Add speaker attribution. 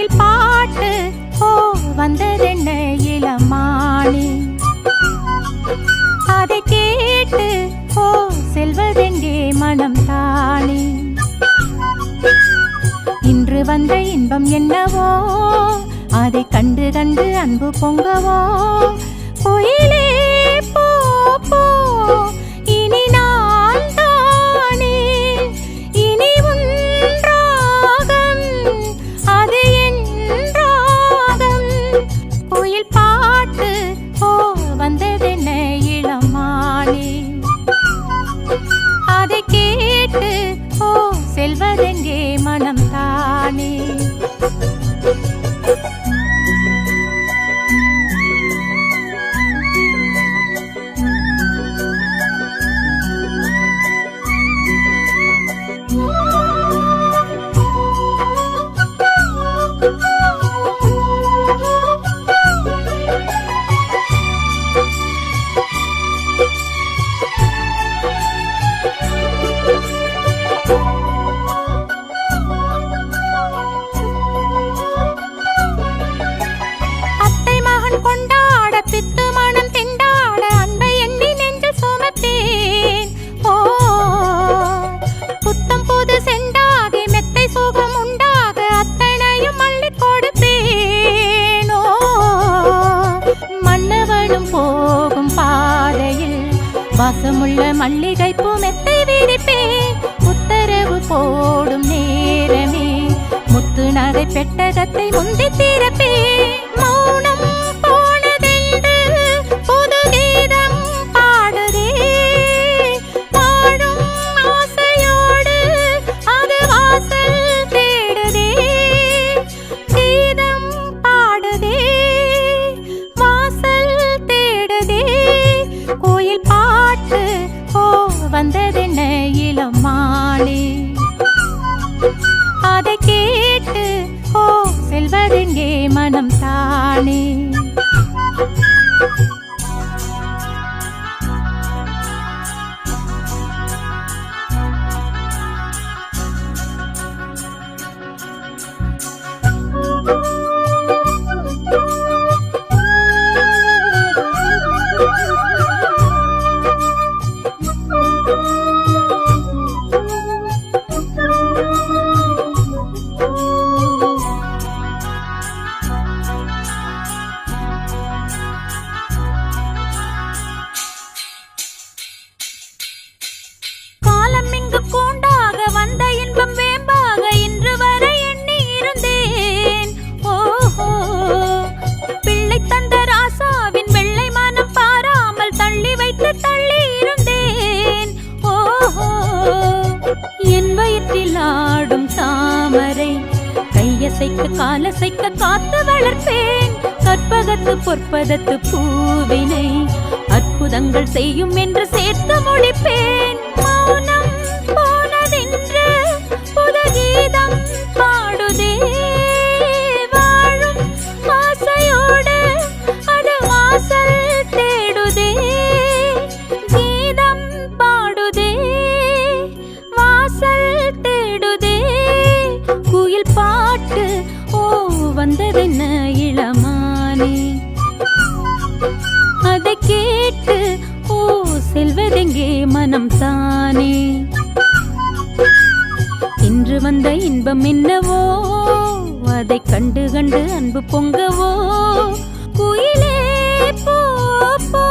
Speaker 1: குயில் பாட்டு ஓ வந்ததென்ன இளமானே, அதை கேட்டு ஓ செல்வதெங்கே மனம் தானே. இன்று வந்த இன்பம் என்னவோ, அதை கண்டு கண்டு அன்பு பொங்கவோ. குயிலே போ போ இனி நான் தானே, இனி உன் ராகம் அது என் ராகம். குயில் பாட்டு ஓ வந்ததென்ன இளமானே, அதை கேட்டு ஓ செல்வதெங்கே மனம் தானே. வாசமுள்ள மல்லிகை பூ மெத்தை விரிப்பேன், உத்தரவு போடும் நேரமே முத்து நகை பெட்டகத்தை முந்தி திறப்பேன். மௌனம் போனதென்று புது கீதம் பாடுதே, வாழும் ஆசையோடு அது வாசல் தேடுதே. கீதம் பாடுதே வாசல் தேடுதே. கோயில் பாட்டு ஓ வந்ததென்ன இளமானே, அதை கேட்டு ஓ செல்வதெங்கே மனம் தானே. பூண்டாக வந்த இன்பம் வேம்பாக இன்று வரை எண்ணி இருந்தேன். ஓஹோ பிள்ளை தந்த ராசாவின் வெள்ளை மனம் பாராமல் தள்ளி வைத்து தள்ளி இருந்தேன். ஓஹோ என் வயிற்றில் ஆடும் தாமரை கையசைக்க காலசைக்க காத்து வளர்ப்பேன். கற்பகத்து பொற்பதத்து பூவினை அற்புதங்கள் செய்யும் என்று சேர்த்து முடிப்பேன். மௌனம் போனதென்று புது கீதம் பாடுதே, வாழும் ஆசையோடு அது வாசல் தேடுதே. கீதம் பாடுதே வாசல் தேடுதே. குயில் பாட்டு ஓ வந்ததென்ன இளமானே, அதை கேட்டு ஓ செல்வதெங்கே மனம் தானே. இன்று வந்த இன்பம் என்னவோ, அதை கண்டு கண்டு அன்பு பொங்கவோ. குயிலே போ போ